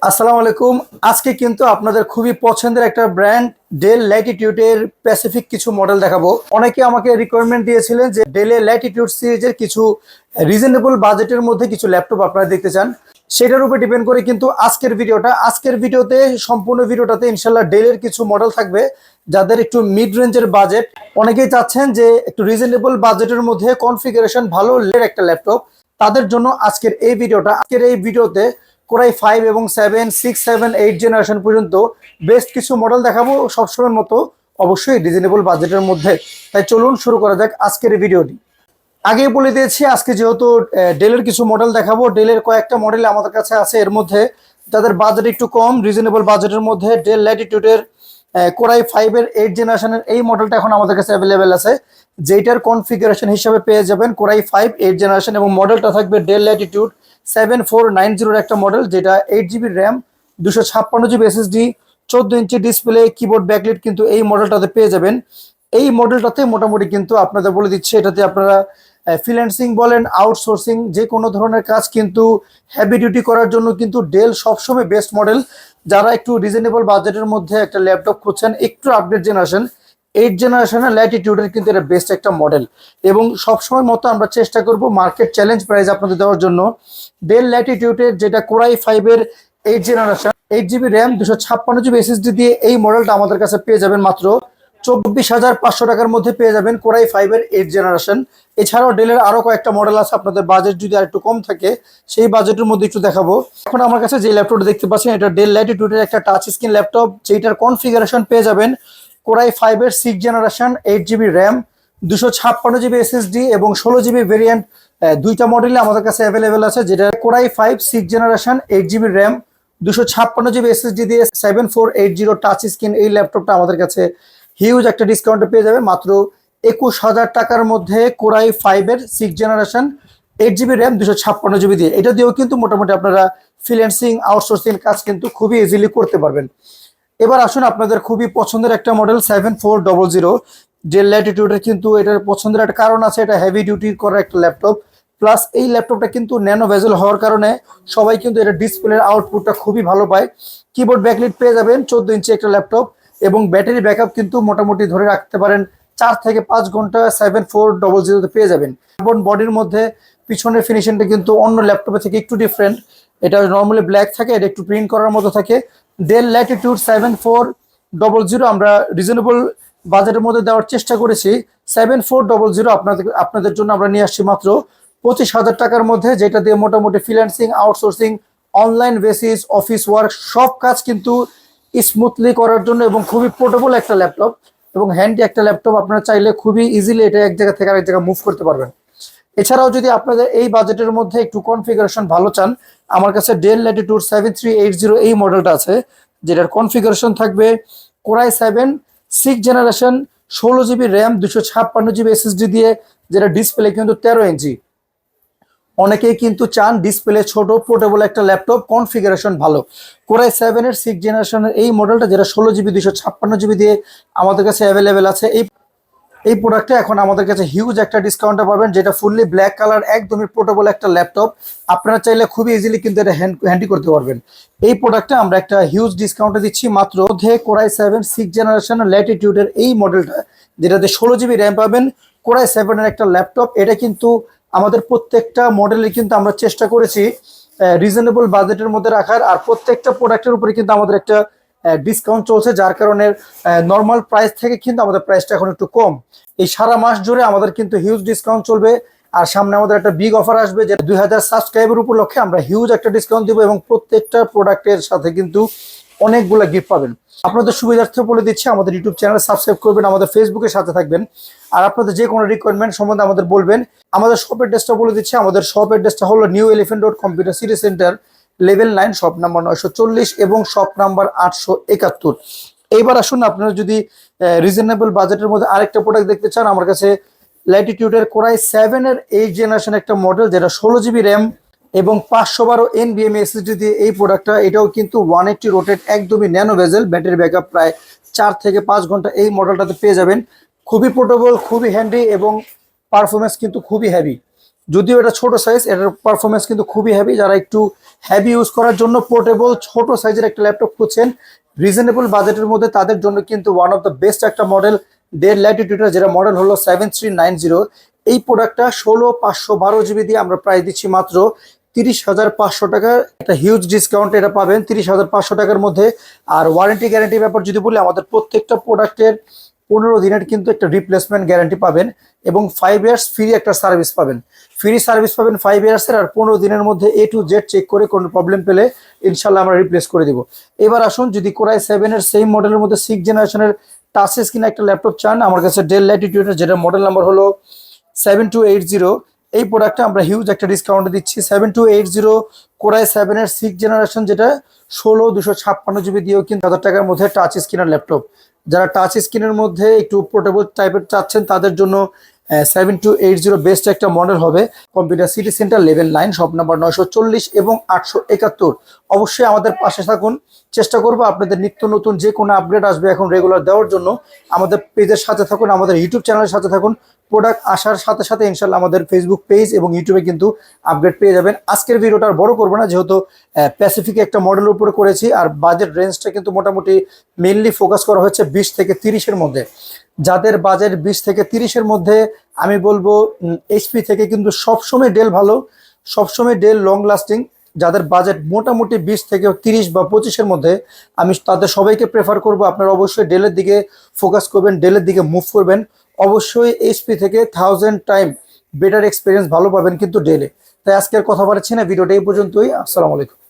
আসসালামু আলাইকুম। আজকে কিন্তু আপনাদের খুবই পছন্দের একটা ব্র্যান্ড ডেল ল্যাটিটিউডের স্পেসিফিক কিছু মডেল দেখাবো। অনেকে আমাকে রিকোয়ারমেন্ট দিয়েছিলেন যে ডেলের ল্যাটিটিউড সিরিজের কিছু রিজনেবল বাজেটের মধ্যে কিছু ল্যাপটপ আপনারা দেখতে চান। সেটার উপর ডিপেন্ড করে কিন্তু আজকের ভিডিওতে সম্পূর্ণ ভিডিওটাতে ইনশাল্লাহ ডেলের কিছু মডেল থাকবে যাদের একটু মিড রেঞ্জের বাজেট। অনেকেই চাচ্ছেন যে একটু রিজনেবল বাজেটের মধ্যে কনফিগারেশন ভালো একটা ল্যাপটপ, তাদের জন্য আজকের এই ভিডিওতে কোরাই 5 এবং 7, 6, 7, 8 জেনারেশন পর্যন্ত বেস্ট কিছু মডেল দেখাবো, সবসময়ের মতো অবশ্যই রিজনেবল বাজেটের মধ্যে। তাই চলুন শুরু করা যাক আজকের এই ভিডিওটি। আগেই বলে দিয়েছি আজকে যেহেতু ডেলের কিছু মডেল দেখাবো, ডেলের কয়েকটা মডেল আমাদের কাছে আছে। এর মধ্যে যাদের বাজেট একটু কম, রিজনেবল বাজেটের মধ্যে ডেল ল্যাটিটিউডের কোরাই 5-এর 8 জেনারেশনের এই মডেলটা এখন আমাদের কাছে অ্যাভেলেবেল আছে, যেটার কনফিগারেশন হিসেবে পেয়ে যাবেন কোরাই 5 8 জেনারেশন এবং মডেলটা থাকবে ডেল ল্যাটিটিউড 7490 একটা মডেল, যেটা 8 GB RAM, 256 GB SSD, 14 inch display, keyboard backlight কিন্তু এই মডেলটাতে পেয়ে যাবেন। এই মডেলটাতে মোটামুটি কিন্তু আপনাদের বলে দিচ্ছে, এটাতে আপনারা ফ্রিল্যান্সিং বলেন, আউটসোর্সিং যে কোনো ধরনের কাজ কিন্তু হেভি ডিউটি করার জন্য কিন্তু ডেল সবসময় বেস্ট মডেল। যারা একটু রিজনেবল বাজেটের মধ্যে একটা ল্যাপটপ খুঁজছেন, একটু আপডেট জেনারেশন 8 জেনারেশনের ল্যাটিটিউডের কিন্তু এটা বেস্ট একটা মডেল। এবং সবসময় মতো আমরা চেষ্টা করব মার্কেট চ্যালেঞ্জ প্রাইস আপনাদের দেওয়ার জন্য। ডেল ল্যাটিটিউডের যেটা কোরাই 5-এর 8 generation, 8 GB RAM, 256 GB SSD দিয়ে এই মডেলটা আমাদের কাছে পেয়ে যাবেন মাত্র 24,500 টাকার মধ্যে পেয়ে যাবেন কোরাই 5-এর 8 জেনারেশন। এছাড়াও ডেলের আরো কয়েকটা মডেল আছে, আপনাদের বাজেট যদি আর একটু কম থাকে সেই বাজেটের মধ্যে একটু দেখাবো। এখন আমার কাছে যে ল্যাপটপটা দেখতে পাচ্ছেন, এটা ডেল ল্যাটিটিউডের একটা টাচ স্ক্রিন ল্যাপটপ, যেটার কনফিগারেশন পেয়ে যাবেন কোরাই 5-এর 6 generation, 8 GB RAM, 256 GB SSD এবং 16 জিবি ভেরিয়েন্ট। দুইটা মডেলে আমাদের কাছে অ্যাভেলেবেল আছে, যেটা core i 5 6 generation, 8 GB RAM, 256 GB SSD দিয়ে 7480 টাচ স্ক্রিন এই ল্যাপটপটা আমাদের কাছে হিউজ একটা ডিসকাউন্টে পেয়ে যাবে মাত্র 21,000 টাকার মধ্যে কোরাই 5-এর 6 জেনারেশন, 8 জিবি র্যাম, 256 জিবি দিয়ে। এটা দিয়েও কিন্তু মোটামুটি আপনারা ফ্রিল্যান্সিং আউটসোর্সিং কাজ কিন্তু খুবই ইজিলি করতে পারবেন। এবার আসুন আপনাদের খুবই পছন্দের একটা মডেল 7400 ডেল ল্যাটিটিউডের। কিন্তু এটার পছন্দের একটা কারণ আছে, এটা হেভি ডিউটি করা একটা ল্যাপটপ, প্লাস এই ল্যাপটপটা কিন্তু ন্যানো ভেজেল হওয়ার কারণে সবাই কিন্তু এটা ডিসপ্লের আউটপুটটা খুবই ভালো পায়। কিবোর্ড ব্যাকলাইট পেয়ে যাবেন, 14 ইঞ্চি একটা ল্যাপটপ এবং ব্যাটারি ব্যাকআপ কিন্তু মোটামুটি ধরে রাখতে পারেন 4 থেকে 5 ঘন্টা 7400 পেয়ে যাবেন। কার্বন বডির মধ্যে পিছনের ফিনিশিংটা কিন্তু অন্য ল্যাপটপের থেকে একটু ডিফারেন্ট। এটা নর্মালি ব্ল্যাক থাকে, এটা একটু প্রিন্ট করার মতো থাকে। ডেল ল্যাটিটিউড 7400 আমরা রিজনেবল বাজেটের মধ্যে দেওয়ার চেষ্টা করেছি। 7400 আপনাদের জন্য আমরা নিয়ে আসছি মাত্র 25,000 টাকার মধ্যে, যেটা দিয়ে মোটামুটি freelancing outsourcing online basis office work সব কাজ কিন্তু স্মুথলি করার জন্য এবং খুবই পোর্টেবল একটা ল্যাপটপ এবং হ্যান্ডি একটা ল্যাপটপ। আপনারা চাইলে খুবই ইজিলি এটা এক জায়গা থেকে আরেক জায়গায় মুভ করতে পারবেন। এছাড়াও যদি আপনাদের এই বাজেটের মধ্যে একটু কনফিগারেশন ভালো চান, আমার কাছে ডেল ল্যাটিটিউড 7380 এই মডেলটা আছে, যেটার কনফিগারেশন থাকবে core i 7 6 generation, 16 GB RAM, 256 GB SSD দিয়ে, যেটা ডিসপ্লে কিন্তু 13 ইঞ্চি। অনেকেই কিন্তু চান ডিসপ্লে ছোট, পোর্টেবল একটা ল্যাপটপ, কনফিগারেশন ভালো। কোরাই 7-এর 6 জেনারেশনের এই মডেলটা, যেটা 16 জিবি 256 জিবি দিয়ে আমাদের কাছে অ্যাভেলেবেল আছে। এই প্রোডাক্টটা এখন আমাদের কাছে হিউজ একটা ডিসকাউন্টে পাবেন, যেটা ফুললি ব্ল্যাক কালার, একদমই পোর্টেবল একটা ল্যাপটপ। আপনারা চাইলে খুবই ইজিলি কিন্তু এটা হ্যান্ডি করতে পারবেন। এই প্রোডাক্টটা আমরা একটা হিউজ ডিসকাউন্টে দিচ্ছি মাত্র কোরাই 7 6 জেনারেশন ল্যাটিটিউডের এই মডেলটা, যেটাতে 16 জিবি র্যাম পাবেন। কোরাই 7-এর একটা ল্যাপটপ, এটা কিন্তু আমাদের প্রত্যেকটা মডেলে কিন্তু আমরা চেষ্টা করেছি রিজনেবল বাজেটের মধ্যে রাখার, আর প্রত্যেকটা প্রোডাক্টের উপরে কিন্তু আমাদের একটা ডিসকাউন্ট চলছে, যার কারণে নর্মাল প্রাইস থেকে কিন্তু আমাদের প্রাইসটা এখন একটু কম। এই সারা মাস জুড়ে আমাদের কিন্তু হিউজ ডিসকাউন্ট চলবে, আর সামনে আমাদের একটা বিগ অফার আসবে, যে 2000 সাবস্ক্রাইবার উপলক্ষে আমরা হিউজ একটা ডিসকাউন্ট দিব এবং প্রত্যেকটা প্রোডাক্টের সাথে কিন্তু অনেকগুলো গিফট পাবেন। আপনাদের সুবিধার্থে বলে দিচ্ছি, আমাদের ইউটিউব চ্যানেল সাবস্ক্রাইব করবেন, আমাদের ফেসবুকের সাথে থাকবেন, আর আপনাদের যে কোনো রিকোয়ারমেন্ট সম্বন্ধে আমাদের বলবেন। আমাদের শপ অ্যাড্রেসটা বলে দিচ্ছি, আমাদের শপ অ্যাড্রেসটা হলো new elephant road computer city centre, level 9, shop number 940 এবং শপ নাম্বার 871। এইবার আসুন, আপনারা যদি রিজনেবল বাজেটের মধ্যে আরেকটা প্রোডাক্ট দেখতে চান, আমার কাছে ল্যাটিটিউডের কোরাই 7-এর 8 জেনারেশন একটা মডেল, যেটা 16 জিবি র্যাম এবং 512 NVMe এসএসডি দিয়ে এই প্রোডাক্টটা। এটাও কিন্তু 180 রোটেট, একদমই ন্যানো ভেজেল, ব্যাটারি ব্যাকআপ প্রায় 4 থেকে 5 ঘন্টা এই মডেলটাতে পেয়ে যাবেন। খুবই পোর্টেবল, খুবই হ্যান্ডি এবং পারফরমেন্স কিন্তু খুবই হেভি। যদিও এটা ছোট সাইজ, এটার পারফরমেন্স কিন্তু খুবই হেভি। যারা একটু হেভি ইউজ করার জন্য পোর্টেবল ছোট সাইজের একটা ল্যাপটপ খুঁজছেন রিজনেবল বাজেটের মধ্যে, তাদের জন্য কিন্তু ওয়ান অফ দ্য বেস্ট একটা মডেল ডেল ল্যাটিটিউডের, যেটা মডেল হলো 7390। এই প্রোডাক্টটা 16/512 GB দিয়ে আমরা প্রাইস দিচ্ছি মাত্র 30,500 টাকা। একটা হিউজ ডিসকাউন্ট এটা পাবেন 30,500 টাকার মধ্যে। আর ওয়ারেন্টি গ্যারান্টি ব্যাপার যদি বলি, আমাদের প্রত্যেকটা প্রোডাক্টের 15 দিনের কিন্তু একটা রিপ্লেসমেন্ট গ্যারান্টি পাবেন এবং 5 ইয়ার্স ফ্রি একটা সার্ভিস পাবেন। ফ্রি সার্ভিস পাবেন 5 ইয়ার্সের, আর 15 দিনের মধ্যে A to Z চেক করে কোনো প্রবলেম পেলে ইনশাল্লাহ আমরা রিপ্লেস করে দিব। এবার আসুন, যদি কোরাই 7 এর সেম মডেলের মধ্যে 6 জেনারেশনের টাচ স্ক্রিন একটা ল্যাপটপ চান, আমার কাছে ডেল ল্যাটিটিউডের যেটা মডেল নাম্বার হলো 7280, এই প্রোডাক্টটা আমরা হিউজ একটা ডিসকাউন্ট দিচ্ছি। 7280 কোরাই 7 এর 6 জেনারেশন, যেটা 16/256 GB দিয়েও কিন্তু 1000 টাকার মধ্যে টাচ স্ক্রিনের ল্যাপটপ। যারা টাচ স্ক্রিনের মধ্যে একটু পোর্টেবল টাইপের চাচ্ছেন, তাদের জন্য 7280 বেস্ট একটা মডেল হবে। Computer city centre level 9, shop number 940 এবং 871। অবশ্যই আমাদের পাশে থাকুন, চেষ্টা করবো আপনাদের নিত্য নতুন যে কোনো আপডেট আসবে এখন রেগুলার দেওয়ার জন্য। আমাদের পেজের সাথে থাকুন, আমাদের ইউটিউব চ্যানেলের সাথে থাকুন। প্রোডাক্ট আসার সাথে সাথে ইনশাল্লাহ আমাদের ফেসবুক পেজ এবং ইউটিউবে কিন্তু আপডেট পেয়ে যাবেন। আজকের ভিডিওটা আর বড় করবো না, যেহেতু প্যাসিফিক একটা মডেলের উপরে করেছি, আর বাজেট রেঞ্জটা কিন্তু মোটামুটি মেইনলি ফোকাস করা হচ্ছে 20 থেকে 30-এর মধ্যে। যাদের বাজেট 20 থেকে 30-এর মধ্যে, আমি বলবো এইচপি থেকে কিন্তু সবসময় ডেল ভালো, সবসময় ডেল লং লাস্টিং। যাদের বাজেট মোটামুটি 20 থেকে 30 বা 25-এর মধ্যে, আমি তাদের সবাইকে প্রেফার করব আপনারা অবশ্যই ডেলের দিকে ফোকাস করবেন, ডেলের দিকে মুভ করবেন। অবশ্যই এইচপি থেকে 1000 টাইম বেটার এক্সপিরিয়েন্স ভালো পাবেন কিন্তু ডেলে। তাই আজকের কথা বাড়াচ্ছি না, ভিডিওটা এই পর্যন্তই। আসসালামু আলাইকুম।